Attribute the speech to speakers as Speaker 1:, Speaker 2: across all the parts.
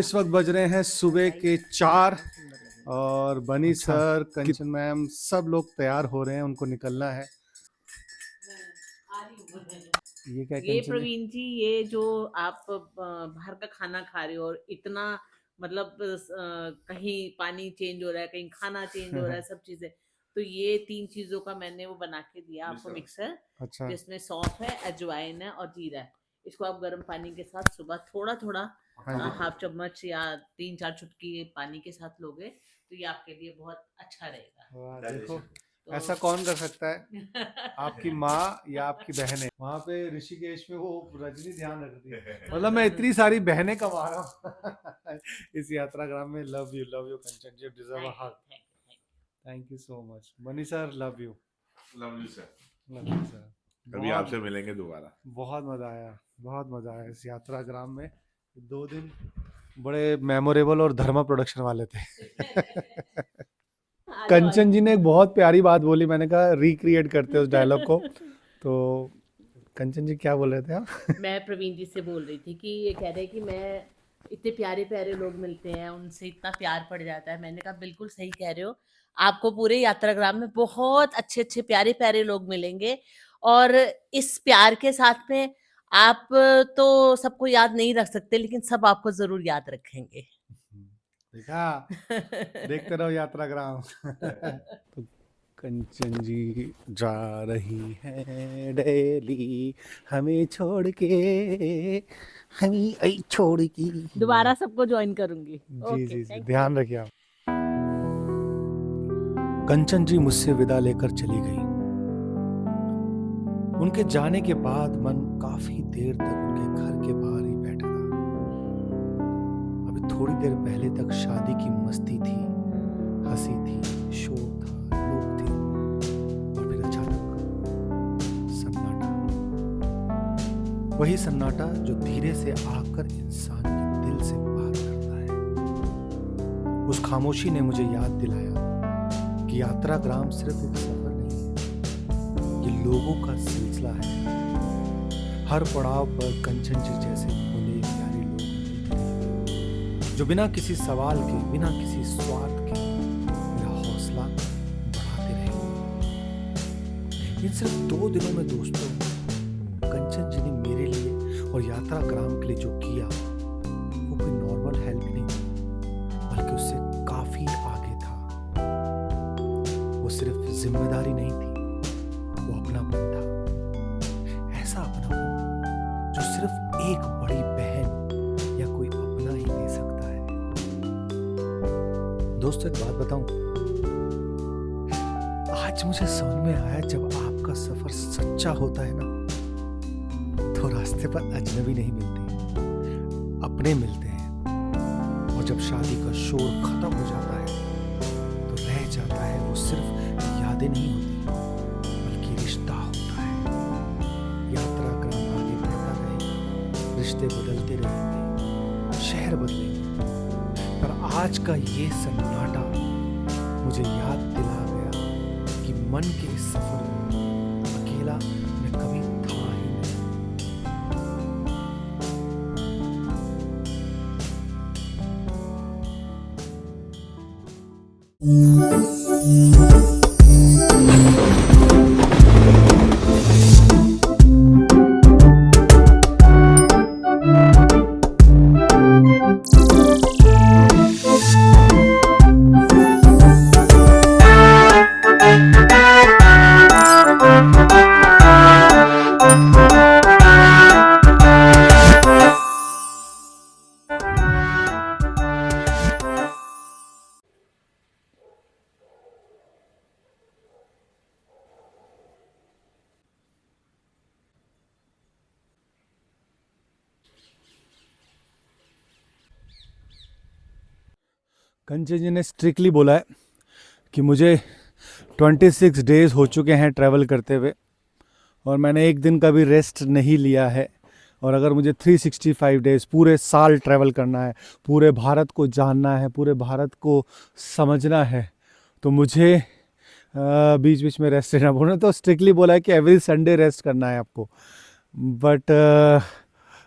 Speaker 1: इस वक्त बज रहे हैं सुबह के 4 और बनी
Speaker 2: अच्छा
Speaker 1: सर, कंचन मैम सब लोग तैयार हो रहे हैं, उनको निकलना है। ये क्या
Speaker 3: ये
Speaker 1: कंचन जी?
Speaker 3: प्रवीण जी, ये जो आप बाहर का खाना खा रहे हो और इतना मतलब कहीं पानी चेंज हो रहा है, कहीं खाना चेंज हो रहा है, सब चीजें, तो ये 3 चीजों का मैंने वो बना के दिया आपको मिक्सर,
Speaker 1: अच्छा
Speaker 3: जिसमें सौंफ है, अजवाइन है और जीरा है। इसको आप गर्म पानी के साथ सुबह थोड़ा थोड़ा
Speaker 1: हाँ जी।
Speaker 3: हाफ चम्मच या 3-4 चुटकी पानी के साथ लोगे तो ये आपके लिए बहुत अच्छा रहेगा।
Speaker 1: वाह, देखो
Speaker 3: तो
Speaker 1: ऐसा कौन कर सकता है? आपकी माँ या आपकी बहनें? वहाँ पे ऋषिकेश में वो रजनी ध्यान रखती है। मतलब मैं इतनी सारी बहनें कमा रहा हूँ इस यात्राग्राम में। Love you Kanchan ji, deserve a hug. Thank you so much Bunny sir, love you
Speaker 2: sir.
Speaker 1: Sir.
Speaker 2: कभी आपसे मिलेंगे दोबारा।
Speaker 1: बहुत मजा आया इस यात्राग्राम में। 2 दिन बड़े मेमोरेबल और धर्मा प्रोडक्शन वाले थे। कंचन जी ने एक बहुत प्यारी बात बोली, मैंने कहा रिक्रिएट करते उस डायलॉग को। तो कंचन जी क्या बोल रहे थे आप?
Speaker 3: मैं प्रवीण जी से बोल रही थी कि ये कह रहे कि मैं इतने प्यारे प्यारे लोग मिलते हैं, उनसे इतना प्यार पड़ जाता है। मैंने कहा बिल्कुल सही कह रहे हो, आपको पूरे यात्राग्राम में बहुत अच्छे अच्छे प्यारे प्यारे लोग मिलेंगे और इस प्यार के साथ में आप तो सबको याद नहीं रख सकते, लेकिन सब आपको जरूर याद रखेंगे।
Speaker 1: देखा, देखते रहो यात्राग्राम। तो कंचन जी जा रही है दिल्ली हमें छोड़ के, हमें आई छोड़ के।
Speaker 3: दोबारा सबको ज्वाइन करूंगी।
Speaker 1: जी जी जी, ध्यान रखिए आप। कंचन जी मुझसे विदा लेकर चली गई। उनके जाने के बाद मन काफी देर तक उनके घर के बाहर ही बैठा रहा। अभी थोड़ी देर पहले तक शादी की मस्ती थी, हंसी थी, शोर था, लोग थे, और फिर अचानक सन्नाटा। वही सन्नाटा जो धीरे से आकर इंसान के दिल से बात करता है। उस खामोशी ने मुझे याद दिलाया कि यात्राग्राम सिर्फ एक सफर नहीं है, ये लोगों का सिलसिला है। हर पड़ाव पर कंचन जी जैसे भोले प्यारे लोग मिलते हैं, जो बिना किसी सवाल के, बिना किसी स्वार्थ के मेरा हौसला बढ़ाते रहेंगे। इन सिर्फ 2 दिनों में दोस्तों, कंचन जी ने मेरे लिए और यात्राग्राम के लिए जो किया वो कोई नॉर्मल हेल्प नहीं थी, बल्कि उससे काफी आगे था। वो सिर्फ जिम्मेदारी नहीं थी, वो अपनापन था। ऐसा अपनापन जो सिर्फ एक बड़ी बहन या कोई अपना ही दे सकता है। दोस्तों एक बात बताऊं, आज मुझे समझ में आया, जब आपका सफर सच्चा होता है ना, तो रास्ते पर अजनबी नहीं मिलते, अपने मिलते हैं। और जब शादी का शोर खत्म हो जाता है तो रह जाता है वो सिर्फ यादें नहीं होती, बल्कि रिश्ता होता है। यात्राग्राम आगे बढ़ता रहेगा, रिश्ते बदलते रहेंगे, शहर बदलेंगे, पर आज का ये सन्नाटा मुझे याद दिला गया कि मन के इस सफर में अकेला मैं कभी था ही नहीं। कंचन जी ने स्ट्रिक्टली बोला है कि मुझे 26 डेज हो चुके हैं ट्रैवल करते हुए, और मैंने एक दिन का भी रेस्ट नहीं लिया है। और अगर मुझे 365 डेज पूरे साल ट्रैवल करना है, पूरे भारत को जानना है, पूरे भारत को समझना है, तो मुझे बीच बीच में रेस्ट लेना बोलना। तो स्ट्रिक्टली बोला है कि एवरी संडे रेस्ट करना है आपको। बट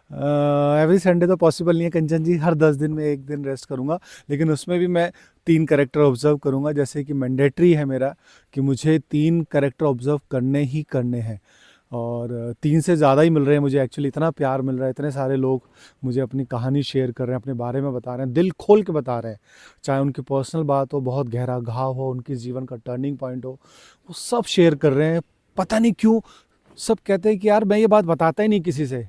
Speaker 1: एवरी संडे तो पॉसिबल नहीं है कंचन जी, हर 10 दिन में एक दिन रेस्ट करूँगा, लेकिन उसमें भी मैं 3 कैरेक्टर ऑब्जर्व करूँगा। जैसे कि मैंडेटरी है मेरा कि मुझे 3 कैरेक्टर ऑब्जर्व करने ही करने हैं, और 3 से ज़्यादा ही मिल रहे हैं मुझे। एक्चुअली इतना प्यार मिल रहा है, इतने सारे लोग मुझे अपनी कहानी शेयर कर रहे हैं, अपने बारे में बता रहे हैं, दिल खोल के बता रहे हैं, चाहे उनकी पर्सनल बात हो, बहुत गहरा घाव हो, उनकी जीवन का टर्निंग पॉइंट हो, वो सब शेयर कर रहे हैं। पता नहीं क्यों सब कहते हैं कि यार मैं ये बात बताता ही नहीं किसी से,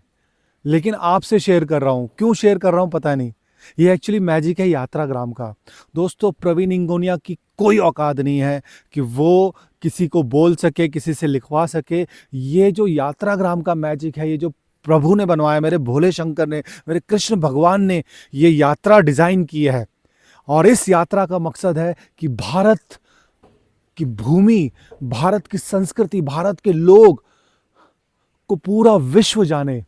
Speaker 1: लेकिन आपसे शेयर कर रहा हूँ। क्यों शेयर कर रहा हूँ पता नहीं। ये एक्चुअली मैजिक है यात्राग्राम का। दोस्तों, प्रवीण इंगोनिया की कोई औकात नहीं है कि वो किसी को बोल सके, किसी से लिखवा सके। ये जो यात्राग्राम का मैजिक है, ये जो प्रभु ने बनवाया, मेरे भोले शंकर ने, मेरे कृष्ण भगवान ने ये यात्रा डिज़ाइन की है। और इस यात्रा का मकसद है कि भारत की भूमि, भारत की संस्कृति, भारत के लोग को पूरा विश्व जाने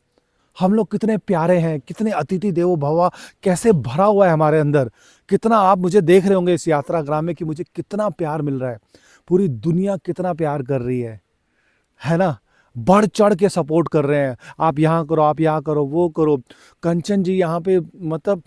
Speaker 1: हम लोग कितने प्यारे हैं, कितने अतिथि देवो भव, कैसे भरा हुआ है हमारे अंदर। कितना आप मुझे देख रहे होंगे इस यात्राग्राम में कि मुझे कितना प्यार मिल रहा है, पूरी दुनिया कितना प्यार कर रही है ना। बढ़ चढ़ के सपोर्ट कर रहे हैं, आप यहाँ करो, आप यहाँ करो, वो करो। कंचन जी यहाँ पे मतलब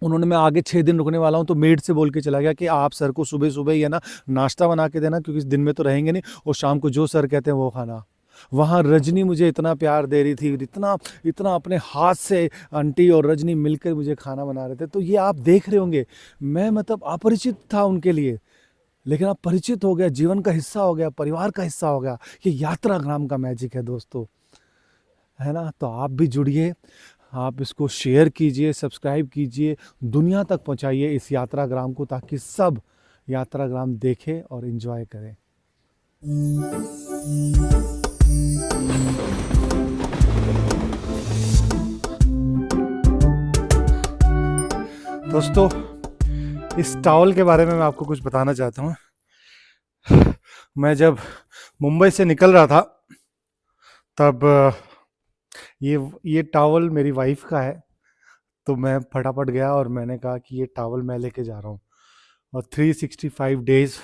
Speaker 1: उन्होंने, मैं आगे 6 दिन रुकने वाला हूँ, तो मेड से बोल के चला गया कि आप सर को सुबह सुबह ही है ना नाश्ता बना के देना, क्योंकि दिन में तो रहेंगे नहीं, और शाम को जो सर कहते हैं वो खाना। वहाँ रजनी मुझे इतना प्यार दे रही थी, इतना इतना अपने हाथ से आंटी और रजनी मिलकर मुझे खाना बना रहे थे। तो ये आप देख रहे होंगे, मैं मतलब अपरिचित था उनके लिए, लेकिन अब परिचित हो गया, जीवन का हिस्सा हो गया, परिवार का हिस्सा हो गया। ये यात्राग्राम का मैजिक है दोस्तों, है ना। तो आप भी जुड़िए, आप इसको शेयर कीजिए, सब्सक्राइब कीजिए, दुनिया तक पहुंचाइए इस यात्राग्राम को, ताकि सब यात्राग्राम देखें और एंजॉय करें। दोस्तों, इस टॉवल के बारे में मैं आपको कुछ बताना चाहता हूँ। मैं जब मुंबई से निकल रहा था, तब ये टॉवल मेरी वाइफ का है, तो मैं फटाफट गया और मैंने कहा कि ये टॉवल मैं लेके जा रहा हूँ, और 365 डेज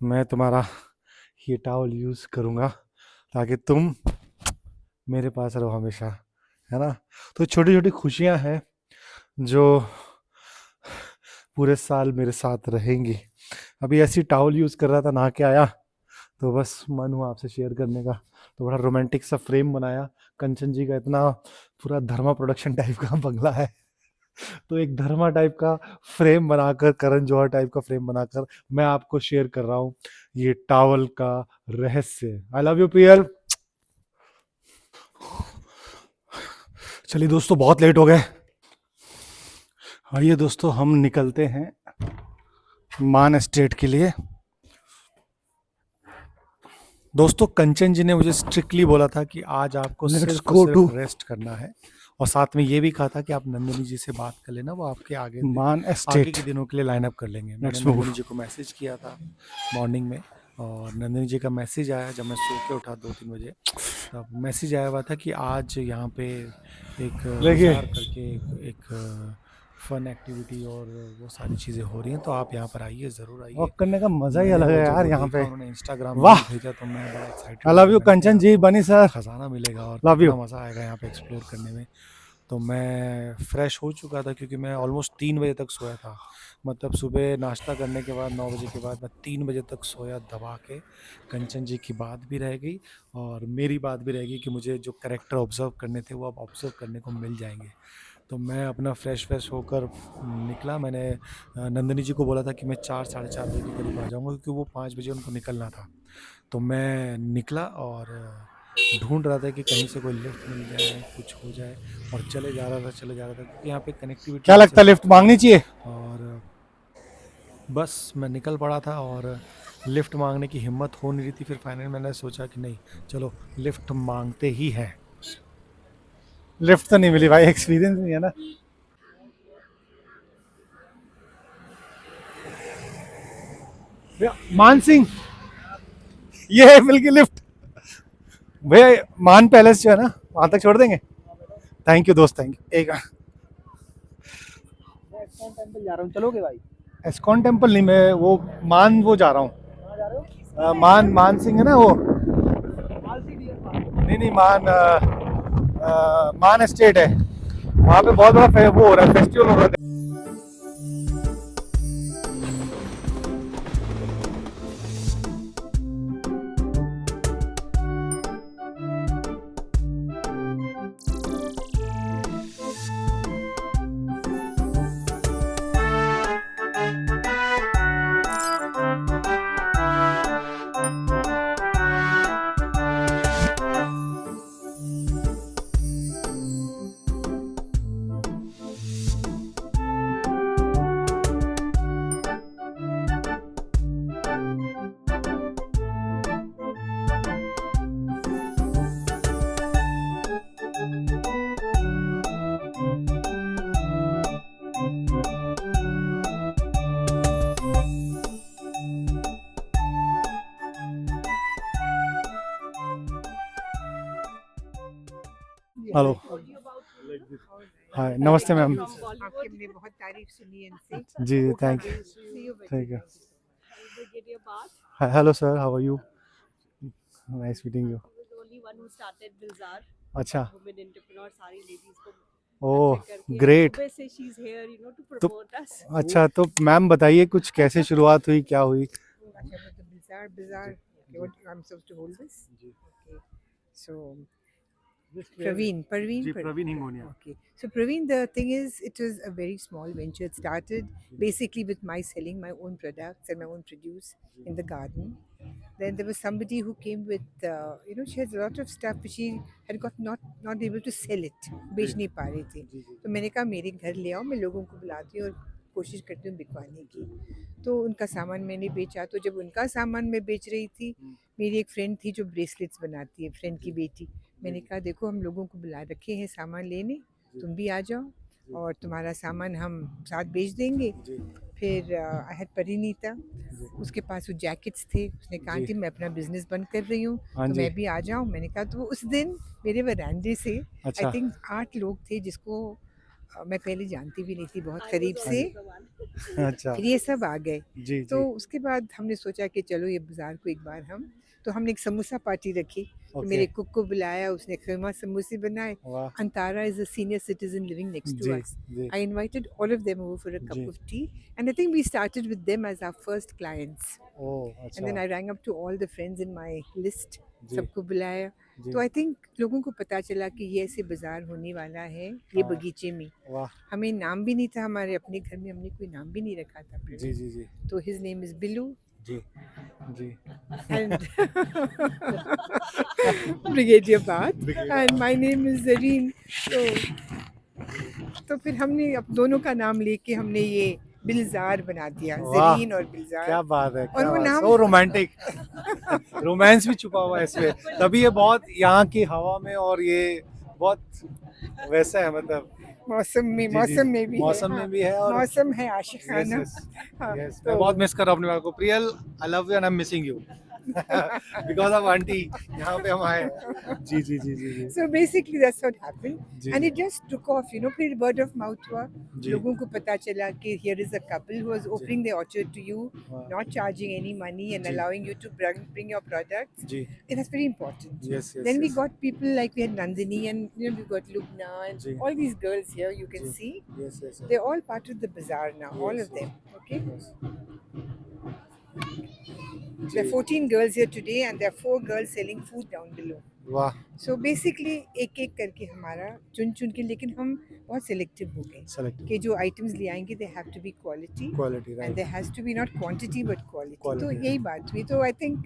Speaker 1: मैं तुम्हारा ये टॉवल यूज़ करूँगा, ताकि तुम मेरे पास रहो हमेशा, है ना। तो छोटी छोटी खुशियाँ हैं जो पूरे साल मेरे साथ रहेंगी। अभी ऐसी टॉवल यूज़ कर रहा था, नहा के आया, तो बस मन हुआ आपसे शेयर करने का। तो बड़ा रोमांटिक सा फ्रेम बनाया। कंचन जी का इतना पूरा धर्मा प्रोडक्शन टाइप का बंगला है, तो एक धर्मा टाइप का फ्रेम बनाकर, करण जौहर टाइप का फ्रेम बनाकर मैं आपको शेयर कर रहा हूँ ये टॉवल का रहस्य। आई लव यू पियल। चलिए दोस्तों, बहुत लेट हो गए, आइए दोस्तों हम निकलते हैं मान एस्टेट के लिए। दोस्तों, कंचन जी ने मुझे स्ट्रिक्टली बोला था कि आज आपको सिर्फ रेस्ट करना है, और साथ में ये भी कहा था कि आप नंदिनी जी से बात कर लेना, वो आपके आगे मान आगे के दिनों के लिए लाइन अप कर लेंगे। मैंने नंदिनी जी को मैसेज किया था मॉर्निंग में, और नंदिनी जी का मैसेज आया जब मैं सो के उठा 2-3 बजे, तब मैसेज आया हुआ था कि आज यहाँ पे एक करके एक फन एक्टिविटी और वो सारी चीज़ें हो रही हैं, तो आप यहाँ पर आइए, ज़रूर आइए। वॉक करने का मज़ा ही अलग है यार यहाँ पे। उन्होंने इंस्टाग्राम वाह भेजा, तो मैं बड़ा excited. I love you Kanchan जी, बनी सर, खजाना मिलेगा और लव यू, मज़ा आएगा यहाँ पे एक्सप्लोर करने में। तो मैं फ्रेश हो चुका था, क्योंकि मैं ऑलमोस्ट 3 बजे तक सोया था। मतलब सुबह नाश्ता करने के बाद 9 बजे के बाद मैं 3 बजे तक सोया दबा के। कंचन जी की बात भी रह गई और मेरी बात भी रह गई कि मुझे जो कैरेक्टर ऑब्जर्व करने थे वो अब ऑब्जर्व करने को मिल जाएंगे। तो मैं अपना फ्रेश होकर निकला। मैंने नंदिनी जी को बोला था कि मैं 4-4:30 बजे के करीब आ जाऊँगा, क्योंकि वो 5 बजे उनको निकलना था। तो मैं निकला और ढूंढ रहा था कि कहीं से कोई लिफ्ट मिल जाए, कुछ हो जाए, और चले जा रहा था क्योंकि यहाँ पे कनेक्टिविटी। क्या लगता है, लिफ्ट मांगनी चाहिए? और बस मैं निकल पड़ा था और लिफ्ट मांगने की हिम्मत हो नहीं रही थी। फिर फाइनली मैंने सोचा कि नहीं, चलो लिफ्ट मांगते ही हैं। लिफ्ट तो नहीं मिली भाई, एक्सपीरियंस नहीं है ना। मान सिंह, ये है मिल गई लिफ्ट भैया। मान पैलेस जो है ना, वहां तक छोड़ देंगे। थैंक यू दोस्त, थैंक यू। एक एस्कॉन टेम्पल जा रहा हूँ, चलोगे भाई? एस्कॉन टेम्पल नहीं, मैं वो वो जा रहा हूँ। मान सिंह है ना वो, नहीं मान मान एस्टेट है, वहाँ पे बहुत बड़ा वो हो रहा है, फेस्टिवल हो रहा है। हेलो, हाय, नमस्ते मैम।
Speaker 4: आपकी हमने बहुत तारीफ सुनी है इनसे।
Speaker 1: जी thank you,
Speaker 4: See you
Speaker 1: thank you.
Speaker 4: They get your bath.
Speaker 1: Hello sir, how are you? Nice meeting you.
Speaker 4: I was the only one who started Bilzar.
Speaker 1: अच्छा,
Speaker 4: Women entrepreneur, सारी ladies को
Speaker 1: ओह
Speaker 4: attract करके।
Speaker 1: ग्रेट।
Speaker 4: Dubai से she's here, you know, to
Speaker 1: तो
Speaker 4: promote us.
Speaker 1: अच्छा, तो ma'am बताइए कुछ कैसे शुरुआत हुई, क्या हुई?
Speaker 4: अच्छा, मतलब Bilzar. Okay, what I'm supposed to hold this? Okay. So Praveen.
Speaker 1: Praveen Hingonia.
Speaker 4: Okay. So Praveen, the thing is, it was a very small venture. It started basically with my selling my own products and my own produce in the garden. Then there was somebody who came with, she has a lot of stuff, but she had got not able to sell it. बेच नहीं पा रही थी. तो मैंने कहा मेरे घर ले आओ, मैं लोगों को बुलाती हूँ और कोशिश करती हूँ बिकवाने की. तो उनका सामान मैंने बेचा. तो जब उनका सामान मैं बेच रही थी, मेरी एक फ्रेंड थी जो ब्रेसलेट्स बनाती है, फ्रेंड की बेटी. मैंने कहा देखो हम लोगों को बुला रखे हैं सामान लेने, तुम भी आ जाओ और तुम्हारा सामान हम साथ बेच देंगे. फिर आई हैड परिनीता, उसके पास वो जैकेट्स थे. उसने कहा आंटी मैं अपना बिजनेस बंद कर रही हूँ, तो मैं भी आ जाऊँ. मैंने कहा तो वो उस दिन मेरे वरांडे से
Speaker 1: अच्छा,
Speaker 4: आई थिंक 8 लोग थे जिसको मैं पहले जानती भी नहीं थी बहुत करीब से.
Speaker 1: अच्छा,
Speaker 4: फिर ये सब आ गए.
Speaker 1: जी
Speaker 4: तो
Speaker 1: जी,
Speaker 4: उसके बाद हमने सोचा कि चलो ये बाज़ार को एक बार तो हमने एक समोसा पार्टी रखी. तो मेरे कुक को बुलाया, उसने खीमा समोसे बनाए.
Speaker 1: वाह,
Speaker 4: Antara is a senior citizen living next to
Speaker 1: ji
Speaker 4: us.
Speaker 1: Ji
Speaker 4: I invited all of them over for a cup
Speaker 1: ji,
Speaker 4: of tea, and I think we started with them as our first clients.
Speaker 1: Oh
Speaker 4: And then
Speaker 1: अच्छा,
Speaker 4: I rang up to all the friends in my list,
Speaker 1: जी
Speaker 4: सबको बुलाया.
Speaker 1: जी,
Speaker 4: तो I think लोगों को पता चला कि ये ऐसे बाज़ार होने वाला है ये
Speaker 1: हाँ,
Speaker 4: बगीचे में.
Speaker 1: वाह,
Speaker 4: हमें नाम भी नहीं था, हमारे अपने घर में हमने कोई नाम भी नहीं रखा था.
Speaker 1: जी जी जी
Speaker 4: तो his name is Billu
Speaker 1: ji जी,
Speaker 4: and Brigadier Bath and my name is Zareen. तो फिर हमने अब दोनों का नाम लेके हमने ये बिलजार बना दिया,
Speaker 1: वाह,
Speaker 4: जरीन और बिलजार.
Speaker 1: क्या बात है,
Speaker 4: और
Speaker 1: क्या
Speaker 4: वो
Speaker 1: बात,
Speaker 4: नाम
Speaker 1: सो रोमांटिक। रोमांस भी छुपा हुआ है इसमें, तभी ये बहुत यहाँ की हवा में और ये बहुत वैसा है, मतलब
Speaker 4: मौसम में
Speaker 1: जी,
Speaker 4: मौसम
Speaker 1: जी,
Speaker 4: में भी
Speaker 1: मौसम
Speaker 4: है.
Speaker 1: में
Speaker 4: हाँ,
Speaker 1: भी है और
Speaker 4: मौसम है
Speaker 1: यस
Speaker 4: आशिकाना.
Speaker 1: यस
Speaker 4: हाँ,
Speaker 1: यस,
Speaker 4: तो
Speaker 1: मैं बहुत मिस कर रहा हूँ अपने बात को. Priyal, I love you and I am missing you because of aunty, यहाँ पे हम आए. जी जी जी जी जी
Speaker 4: So basically that's what happened,
Speaker 1: ji
Speaker 4: and
Speaker 1: ji
Speaker 4: it just took off, फिर word of mouth हुआ.
Speaker 1: जी,
Speaker 4: लोगों को पता चला कि here is a couple who was opening their orchard to you,
Speaker 1: वाह,
Speaker 4: not charging any money and
Speaker 1: जी
Speaker 4: allowing you to bring your products.
Speaker 1: जी,
Speaker 4: It was very important.
Speaker 1: Yes yes
Speaker 4: Then we
Speaker 1: yes,
Speaker 4: got people like we had Nandini and we got Lubna and
Speaker 1: जी
Speaker 4: all these girls here you can
Speaker 1: जी,
Speaker 4: see.
Speaker 1: Yes yes
Speaker 4: They're all part of the bazaar now, all
Speaker 1: Yes,
Speaker 4: of them. Okay.
Speaker 1: Yes,
Speaker 4: There are 14 girls here today and there are 4 girls selling food down below.
Speaker 1: वाह,
Speaker 4: So basically एक एक करके हमारा चुन के, लेकिन हम बहुत सेलेक्टिव हो गए
Speaker 1: सेलेक्टिव
Speaker 4: कि जो आइटम्स ले आएंगे they have to be quality
Speaker 1: quality,
Speaker 4: and
Speaker 1: right,
Speaker 4: there has to be not quantity but quality. तो
Speaker 1: Quality.
Speaker 4: यही बात हुई. तो आई थिंक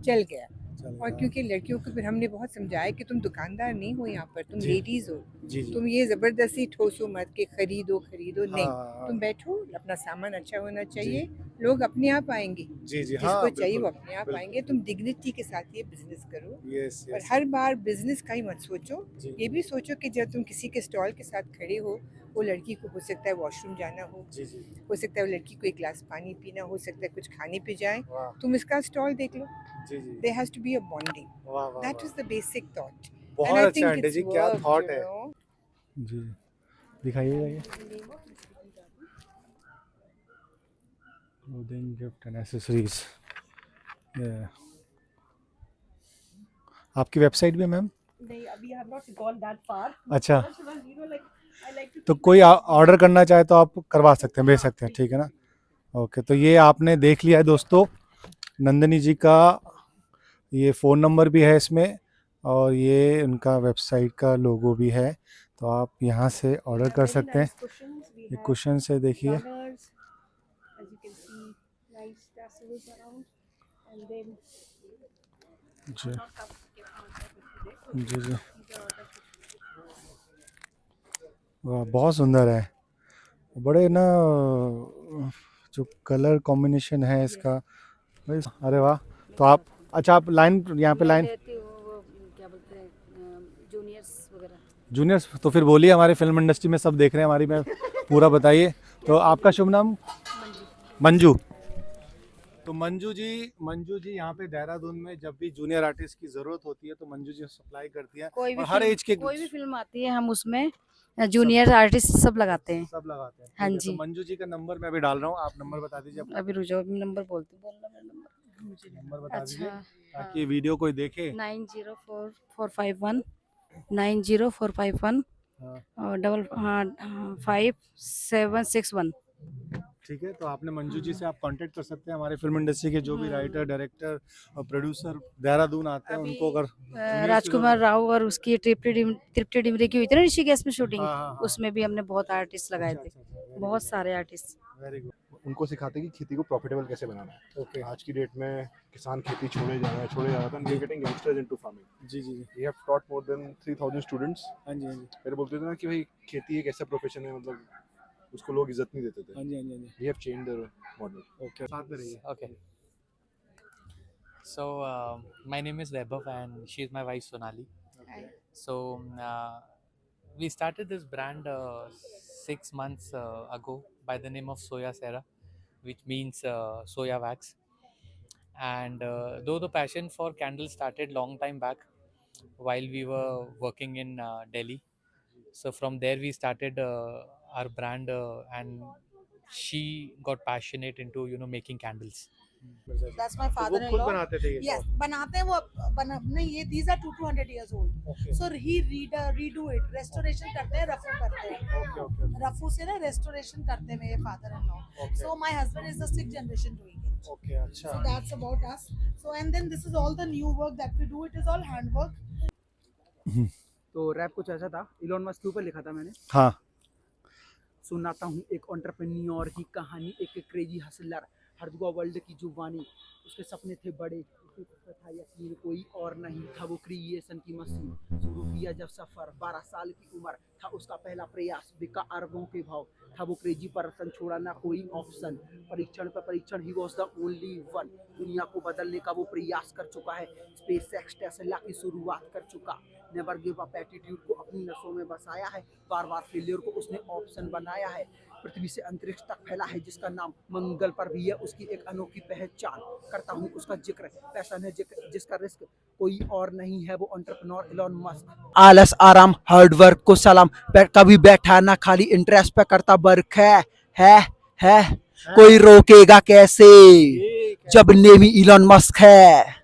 Speaker 4: चल गया.
Speaker 1: चलेगा।
Speaker 4: और क्योंकि लड़कियों को फिर हमने बहुत समझाया कि तुम दुकानदार नहीं हो यहाँ पर, तुम
Speaker 1: जी।
Speaker 4: लेडीज हो.
Speaker 1: जी जी,
Speaker 4: तुम ये ज़बरदस्ती ठोसो मत कि खरीदो नहीं.
Speaker 1: हाँ,
Speaker 4: तुम बैठो, अपना सामान अच्छा होना चाहिए, लोग अपने आप आएंगे.
Speaker 1: जी जी,
Speaker 4: जिसको
Speaker 1: हाँ
Speaker 4: चाहिए वो
Speaker 1: बिल्कुल,
Speaker 4: अपने आप
Speaker 1: बिल्कुल,
Speaker 4: आएंगे. तुम डिग्निटी के साथ ये बिजनेस करो
Speaker 1: यस
Speaker 4: और
Speaker 1: यस,
Speaker 4: हर बार बिजनेस का ही मत सोचो.
Speaker 1: जी
Speaker 4: ये भी सोचो कि जब तुम किसी के स्टॉल के साथ खड़े हो, वो लड़की को हो सकता है वॉशरूम जाना
Speaker 1: जी जी,
Speaker 4: हो सकता है वो लड़की को एक गिलास पानी पीना, हो सकता है कुछ खाने पे जाए,
Speaker 1: वाह,
Speaker 4: तुम इसका स्टॉल देख लो.
Speaker 1: जी जी,
Speaker 4: There has to be a bonding.
Speaker 1: वाह वाह,
Speaker 4: That
Speaker 1: वाह।
Speaker 4: was the basic thought.
Speaker 1: बहुत
Speaker 4: And I
Speaker 1: अच्छा
Speaker 4: think
Speaker 1: आंटी
Speaker 4: it's
Speaker 1: जी, क्या
Speaker 4: worked,
Speaker 1: थॉट
Speaker 4: you
Speaker 1: है
Speaker 4: know.
Speaker 1: जी, दिखाइएगा ये क्लोथिंग, गिफ्ट एंड एक्सेसरीज. आपकी वेबसाइट भी है मैम?
Speaker 5: नहीं, we have not gone that far.
Speaker 1: अच्छा,
Speaker 5: But, you know, like I like to
Speaker 1: तो
Speaker 5: keep
Speaker 1: कोई
Speaker 5: myself
Speaker 1: ऑर्डर करना चाहे तो आप करवा सकते हैं, भेज सकते हैं, ठीक है ना। ओके, तो ये आपने देख लिया है दोस्तों, नंदिनी जी का ये फ़ोन नंबर भी है इसमें, और ये उनका वेबसाइट का लोगो भी है, तो आप यहाँ से ऑर्डर कर
Speaker 5: very
Speaker 1: सकते हैं।
Speaker 5: nice cushions. We
Speaker 1: ये
Speaker 5: have
Speaker 1: कुशन से देखिए,
Speaker 5: runners, as you can see, nice tassels around, and then
Speaker 1: ji
Speaker 5: not complicated concept today.
Speaker 1: Ji ji,
Speaker 5: These are all the cushions.
Speaker 1: वाह बहुत सुंदर है, बड़े ना जो कलर कॉम्बिनेशन है इसका, अरे वाह। तो आप अच्छा, आप लाइन यहाँ पे लाइन
Speaker 6: क्या बोलते हैं जूनियर्स वगैरह।
Speaker 1: जूनियर्स, तो फिर बोलिए, हमारे फिल्म इंडस्ट्री में सब देख रहे हैं हमारी, में पूरा बताइए। तो आपका शुभ नाम? मंजू। तो मंजू जी यहाँ पे देहरादून में जब भी जूनियर आर्टिस्ट की जरूरत होती है तो मंजू जी सप्लाई करती है,
Speaker 6: कोई भी
Speaker 1: और हर एज के
Speaker 6: कोई भी फिल्म आती है हम उसमें जूनियर आर्टिस्ट सब लगाते हैं।
Speaker 1: सब लगाते हैं।
Speaker 6: हाँ
Speaker 1: ठीक है,
Speaker 6: जी।
Speaker 1: तो मंजू जी का नंबर मैं अभी डाल रहा हूँ, आप नंबर बता दीजिए अपना।
Speaker 6: अभी रुक जाओ, अभी नंबर बोलते बोलना मेरा नंबर।
Speaker 1: नंबर बता दीजिए
Speaker 6: अच्छा,
Speaker 1: ताकि वीडियो कोई देखे।
Speaker 6: 904451 90451
Speaker 1: हाँ,
Speaker 6: और 5761।
Speaker 1: ठीक है, तो आपने मंजू जी से आप कांटेक्ट कर सकते हैं, हमारे फिल्म इंडस्ट्री के जो भी राइटर, डायरेक्टर और प्रोड्यूसर देहरादून आते हैं
Speaker 6: अभी,
Speaker 1: उनको अगर
Speaker 6: राजकुमार राव और उसकी तृप्ति डिमरी की हुई थी ना ऋषिकेश में शूटिंग,
Speaker 1: हाँ, हाँ, हाँ।
Speaker 6: उसमें भी हमने बहुत आर्टिस्ट लगाए थे, बहुत सारे आर्टिस्ट।
Speaker 1: Very good.
Speaker 7: उनको सिखाते हैं कि खेती को प्रॉफिटेबल कैसे बनाना है।
Speaker 1: ओके,
Speaker 7: आज की डेट में किसान खेती छोड़े जा रहा था, we are getting youngsters into farming.
Speaker 1: जी जी जी,
Speaker 7: we have taught more than 3000 students.
Speaker 1: हाँ जी हाँ जी
Speaker 7: पहले बोलते थे ना कि भाई खेती एक ऐसा प्रोफेशन है, मतलब उसको लोग इज्जत नहीं देते थे।
Speaker 1: हाँ जी हाँ जी हाँ जी।
Speaker 7: We have changed the model.
Speaker 1: Okay, साथ में रहिए।
Speaker 8: Okay. So my name is Vaibhav and she is my wife Sonali. So we started this brand 6 months ago by the name of Soya Sera, which means soya wax. And though the passion for candles started long time back while we were working in Delhi, so from there we started our brand and she got passionate into making candles.
Speaker 9: That's my
Speaker 1: तो वो खुद
Speaker 9: father-in-law.
Speaker 1: बनाते थे ये
Speaker 9: Yes, बनाते हैं वो नहीं, ये these are 200 years old.
Speaker 1: Okay
Speaker 9: So he redo it, restoration करते हैं, रफू करते हैं,
Speaker 1: ओके ओके
Speaker 9: रफू से ना restoration करते हैं मेरे father-in-law.
Speaker 1: Okay.
Speaker 9: So my husband is the 6th generation doing it.
Speaker 1: Okay, अच्छा।
Speaker 9: So that's about us. So and then this is all the new work that we do. It is all handwork.
Speaker 10: तो rap कुछ ऐसा था, Elon Musk के ऊपर लिखा था मैंने।
Speaker 1: हाँ,
Speaker 10: सुनाता हूँ एक एंटरप्रेन्योर की कहानी, एक क्रेजी हसलर, हर दुआ वर्ल्ड की जुबानी। उसके सपने थे बड़े, उसको था यकीन कोई और नहीं था, वो क्रिएशन की मशीन। शुरू किया जब सफ़र, 12 साल की उम्र था उसका पहला प्रयास, बिका अरबों के भाव था वो क्रेजी पर्सन, छोड़ा ना कोई ऑप्शन, परीक्षण पर परीक्षण, he was the only one. दुनिया को बदलने का वो प्रयास कर चुका है, स्पेस एक्स टेस्ला की शुरुआत कर चुका। नेवर गिव अप एटीट्यूड को अपनी नसों में बसाया है, बार बार फेलियर को उसने ऑप्शन बनाया है। पृथ्वी से अंतरिक्ष तक फैला है जिसका नाम, मंगल पर भी है उसकी एक अनोखी पहचान। करता हूँ उसका जिक्र, पैशन है जिसका रिस्क कोई और नहीं है, वो एंटरप्रेन्योर इलॉन मस्क। आलस आराम हार्ड वर्क को सलाम, कभी बैठा ना खाली, इंटरेस्ट पे करता वर्क है कोई रोकेगा कैसे जब नेमी इलॉन मस्क है।